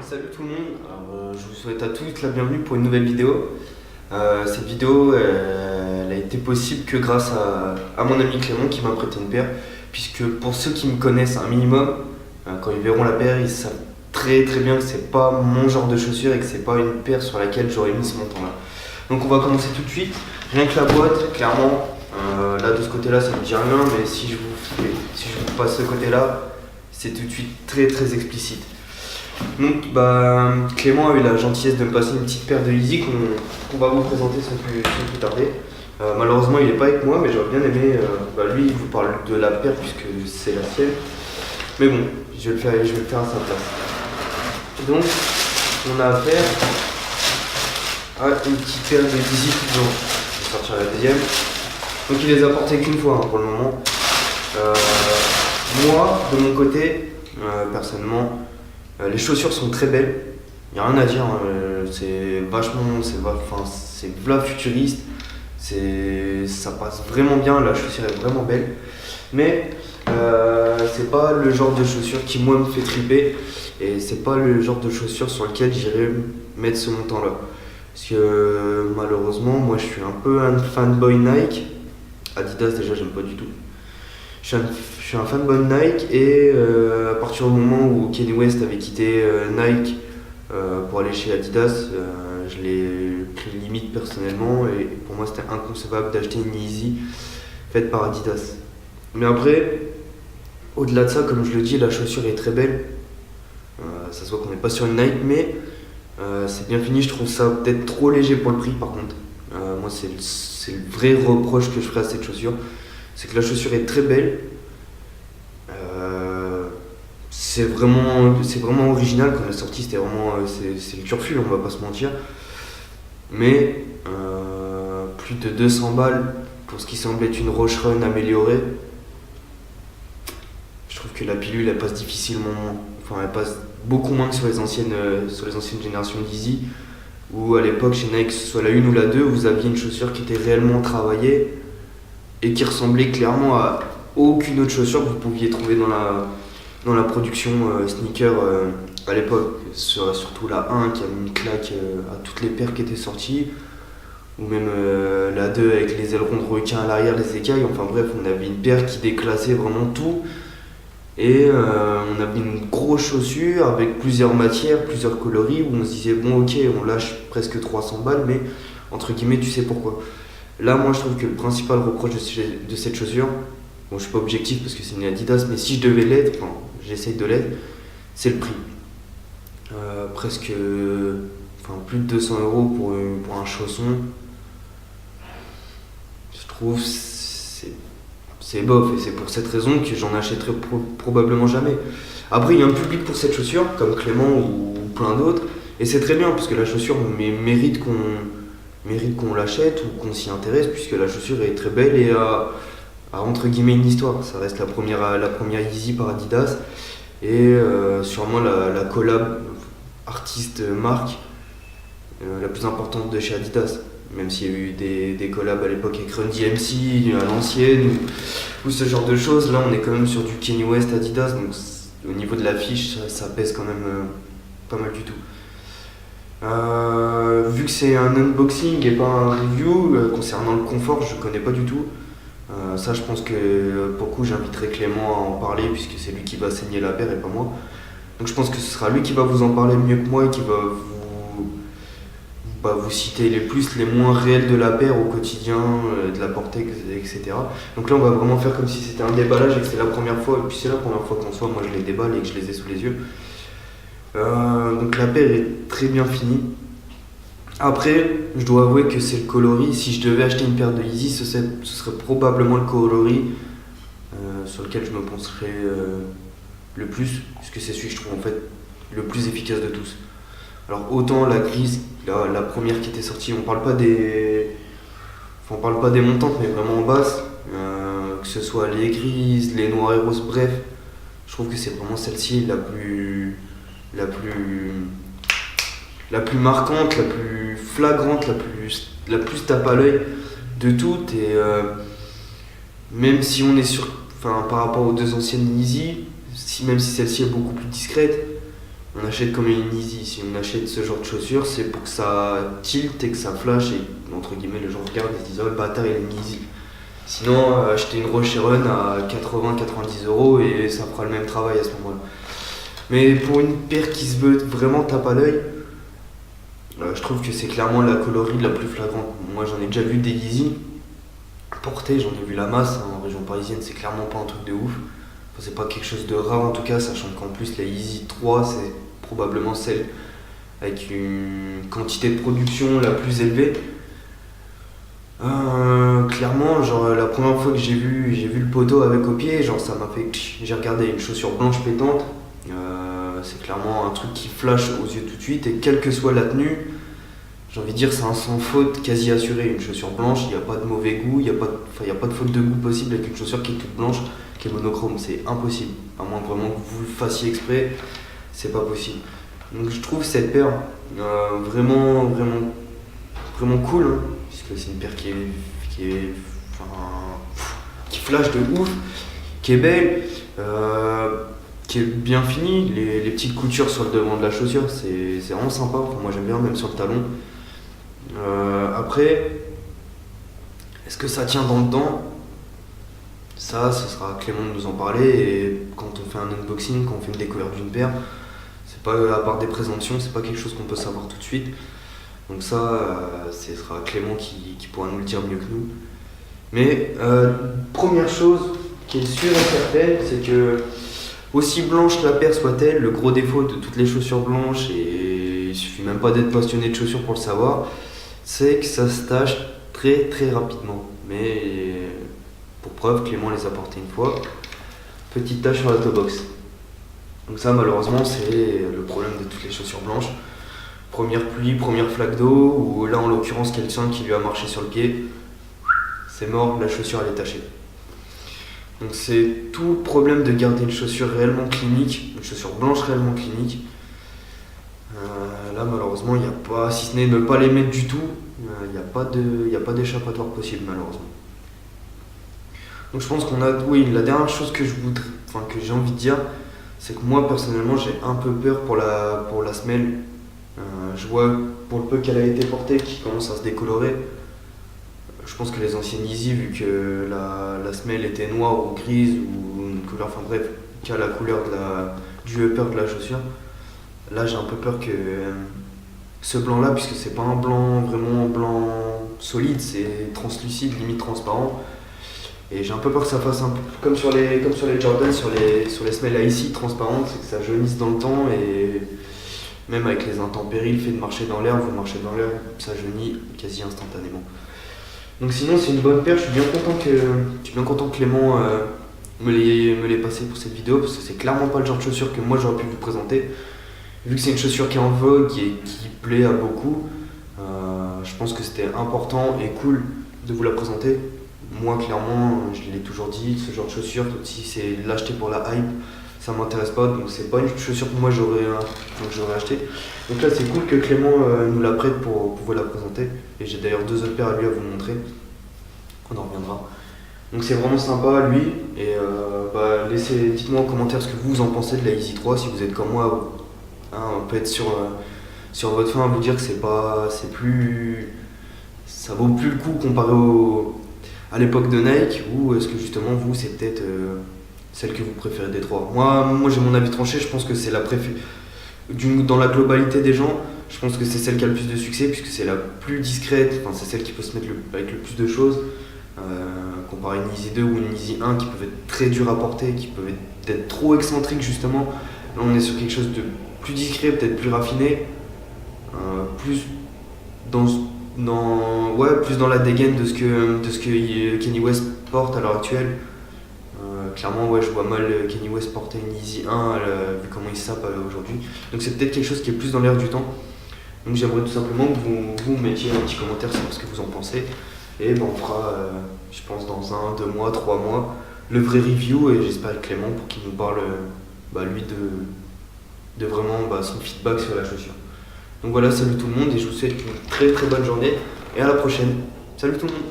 Salut tout le monde, je vous souhaite à tous la bienvenue pour une nouvelle vidéo. Cette vidéo elle a été possible que grâce à mon ami Clément qui m'a prêté une paire, puisque pour ceux qui me connaissent un minimum, quand ils verront la paire, ils savent très bien que c'est pas mon genre de chaussure et que c'est pas une paire sur laquelle j'aurais mis ce montant-là. Donc on va commencer tout de suite. Rien que la boîte, clairement, là de ce côté-là ça me dit rien, mais si je vous passe ce côté-là, c'est tout de suite très explicite. Donc Clément a eu la gentillesse de me passer une petite paire de Yeezy qu'on va vous présenter sans plus tarder. Malheureusement il n'est pas avec moi, mais j'aurais bien aimé, lui il vous parle de la paire puisque c'est la sienne. Mais bon, je vais le faire à sa place. Donc on a affaire à une petite paire de Yeezy toute blanche. Je vais sortir la deuxième. Donc il les a portées qu'une fois pour le moment. Moi de mon côté, personnellement, les chaussures sont très belles, il n'y a rien à dire, c'est v'là futuriste, ça passe vraiment bien, la chaussure est vraiment belle, mais c'est pas le genre de chaussure qui moi me fait triper, et c'est pas le genre de chaussure sur lequel j'irais mettre ce montant là. Parce que malheureusement, moi je suis un peu un fanboy Nike, Adidas déjà j'aime pas du tout. Je suis un fanboy Nike et à partir du moment où Kanye West avait quitté Nike pour aller chez Adidas, je l'ai pris limite personnellement et pour moi c'était inconcevable d'acheter une Yeezy faite par Adidas. Mais après, au-delà de ça, comme je le dis, la chaussure est très belle. Ça se voit qu'on n'est pas sur une Nike, mais c'est bien fini. Je trouve ça peut-être trop léger pour le prix par contre. Moi c'est le vrai reproche que je ferai à cette chaussure. C'est que la chaussure est très belle, c'est vraiment original. Quand elle est sortie, c'était vraiment c'est le turfu, on va pas se mentir. Mais plus de 200 balles pour ce qui semble être une Roche Run améliorée. Je trouve que la pilule elle passe difficilement, enfin elle passe beaucoup moins que sur les anciennes générations d'Yeezy, où à l'époque chez Nike, que ce soit la 1 ou la 2, vous aviez une chaussure qui était réellement travaillée et qui ressemblait clairement à aucune autre chaussure que vous pouviez trouver dans la production sneaker à l'époque. Surtout la 1 qui a mis une claque à toutes les paires qui étaient sorties, ou même la 2 avec les ailerons de requin à l'arrière, les écailles, enfin bref, on avait une paire qui déclassait vraiment tout. Et on avait une grosse chaussure avec plusieurs matières, plusieurs coloris, où on se disait bon ok, on lâche presque 300 balles, mais entre guillemets tu sais pourquoi. Là, moi, je trouve que le principal reproche de cette chaussure, bon, je suis pas objectif parce que c'est une Adidas, mais si je devais l'être, enfin, j'essaye de l'être, c'est le prix. Plus de 200 € pour un chausson, je trouve c'est bof, et c'est pour cette raison que j'en achèterai probablement jamais. Après, il y a un public pour cette chaussure, comme Clément ou plein d'autres, et c'est très bien parce que la chaussure mérite qu'on l'achète ou qu'on s'y intéresse, puisque la chaussure est très belle et a entre guillemets une histoire. Ça reste la première Yeezy par Adidas et sûrement la collab artiste-marque la plus importante de chez Adidas, même s'il y a eu des collabs à l'époque avec Run DMC à l'ancienne ou ce genre de choses. Là on est quand même sur du Kanye West Adidas, donc au niveau de l'affiche ça pèse quand même pas mal du tout. Vu que c'est un unboxing et pas un review, concernant le confort, je connais pas du tout. Ça, je pense que pour le coup, j'inviterai Clément à en parler puisque c'est lui qui va saigner la paire et pas moi. Donc je pense que ce sera lui qui va vous en parler mieux que moi et qui va vous citer les plus, les moins réels de la paire au quotidien, de la portée, etc. Donc là, on va vraiment faire comme si c'était un déballage et que c'est la première fois. Et puis c'est la première fois qu'en soit, moi je les déballe et que je les ai sous les yeux. Donc la paire est très bien finie. Après, je dois avouer que c'est le coloris. Si je devais acheter une paire de Yeezy, ce serait probablement le coloris sur lequel je me pencherais le plus, puisque c'est celui que je trouve en fait le plus efficace de tous. Alors autant la grise, la première qui était sortie, on parle pas des montantes, mais vraiment en basse, que ce soit les grises, les noires et roses, bref, je trouve que c'est vraiment celle-ci la plus marquante, la plus flagrante, la plus tape à l'œil de toutes. Et même si on est par rapport aux deux anciennes Yeezy, même si celle-ci est beaucoup plus discrète, on achète comme une Easy. Si on achète ce genre de chaussures, c'est pour que ça tilte et que ça flash et entre guillemets les gens regardent et se disent oh le bâtard il a une Easy. Sinon, acheter une Rocheron à 80-90 € et ça fera le même travail à ce moment-là. Mais pour une paire qui se veut vraiment tape à l'œil, je trouve que c'est clairement la coloris la plus flagrante. Moi j'en ai déjà vu des Yeezy portés, j'en ai vu la masse, hein, en région parisienne c'est clairement pas un truc de ouf. Enfin, c'est pas quelque chose de rare en tout cas, sachant qu'en plus la Yeezy 3 c'est probablement celle avec une quantité de production la plus élevée. Clairement, genre la première fois que j'ai vu le poteau avec au pied, genre ça m'a fait. J'ai regardé une chaussure blanche pétante. C'est clairement un truc qui flash aux yeux tout de suite et quelle que soit la tenue, j'ai envie de dire c'est un sans faute quasi assuré. Une chaussure blanche, il n'y a pas de mauvais goût, il n'y a pas de faute de goût possible avec une chaussure qui est toute blanche, qui est monochrome, c'est impossible. À moins vraiment que vous le fassiez exprès, c'est pas possible. Donc je trouve cette paire vraiment cool, hein, puisque c'est une paire qui flash de ouf, qui est belle, qui est bien finie. Les petites coutures sur le devant de la chaussure, c'est vraiment sympa. Enfin, moi j'aime bien, même sur le talon. Après, est-ce que ça tient dans le temps? Ça, ce sera à Clément de nous en parler. Et quand on fait un unboxing, quand on fait une découverte d'une paire, c'est pas à part des présomptions, c'est pas quelque chose qu'on peut savoir tout de suite. Donc ça, ce sera Clément qui pourra nous le dire mieux que nous. Mais première chose qui est sûre et certaine, c'est que aussi blanche la paire soit-elle, le gros défaut de toutes les chaussures blanches, et il suffit même pas d'être passionné de chaussures pour le savoir, c'est que ça se tache très très rapidement. Mais pour preuve, Clément les a portées une fois. Petite tache sur la toe box. Donc ça malheureusement c'est le problème de toutes les chaussures blanches. Première pluie, première flaque d'eau, ou là en l'occurrence quelqu'un qui lui a marché sur le pied, c'est mort, la chaussure elle est tachée. Donc c'est tout le problème de garder une chaussure réellement clinique, une chaussure blanche réellement clinique. Là malheureusement il n'y a pas, si ce n'est ne pas les mettre du tout, il n'y a pas d'échappatoire possible malheureusement. Donc je pense qu'on a, oui, la dernière chose que j'ai envie de dire, c'est que moi personnellement j'ai un peu peur pour la semelle. Je vois pour le peu qu'elle a été portée qui commence à se décolorer. Je pense que les anciennes Yeezy, vu que la semelle était noire ou grise ou une couleur, enfin bref, qui a la couleur du upper de la chaussure, là j'ai un peu peur que ce blanc là, puisque c'est pas un blanc vraiment blanc solide, c'est translucide, limite transparent, et j'ai un peu peur que ça fasse un peu comme sur les Jordan, sur les semelles ici transparentes, c'est que ça jaunisse dans le temps, et même avec les intempéries, le fait de marcher dans l'air, vous marchez dans l'air, ça jaunit quasi instantanément. Donc sinon c'est une bonne paire, je suis bien content que Clément me l'ait passé pour cette vidéo, parce que c'est clairement pas le genre de chaussure que moi j'aurais pu vous présenter. Vu que c'est une chaussure qui est en vogue et qui plaît à beaucoup, je pense que c'était important et cool de vous la présenter. Moi clairement, je l'ai toujours dit, ce genre de chaussure, si c'est l'acheter pour la hype, ça m'intéresse pas, donc c'est pas une chaussure que moi j'aurais acheté. Donc là c'est cool que Clément nous la prête pour vous la présenter, et j'ai d'ailleurs 2 autres paires à lui à vous montrer, on en reviendra. Donc c'est vraiment sympa lui, et dites-moi en commentaire ce que vous en pensez de la Yeezy 3, si vous êtes comme moi, on peut être sur votre fin à vous dire que ça vaut plus le coup comparé à l'époque de Nike, ou est-ce que justement vous c'est peut-être celle que vous préférez des trois. Moi j'ai mon avis tranché, je pense que c'est la préférée. Dans la globalité des gens, je pense que c'est celle qui a le plus de succès, puisque c'est la plus discrète, enfin, c'est celle qui peut se mettre avec le plus de choses, comparé à une Yeezy 2 ou une Yeezy 1 qui peuvent être très dures à porter, qui peuvent être trop excentriques justement. Là on est sur quelque chose de plus discret, peut-être plus raffiné, plus dans la dégaine de ce que Kanye West porte à l'heure actuelle. Clairement, je vois mal Kanye West porter une Yeezy 1 vu comment il sape aujourd'hui. Donc c'est peut-être quelque chose qui est plus dans l'air du temps. Donc j'aimerais tout simplement que vous mettiez un petit commentaire sur ce que vous en pensez. Et on fera, je pense, dans 1, 2 mois, 3 mois, le vrai review. Et j'espère avec Clément pour qu'il nous parle, lui, de vraiment son feedback sur la chaussure. Donc voilà, salut tout le monde et je vous souhaite une très très bonne journée. Et à la prochaine. Salut tout le monde.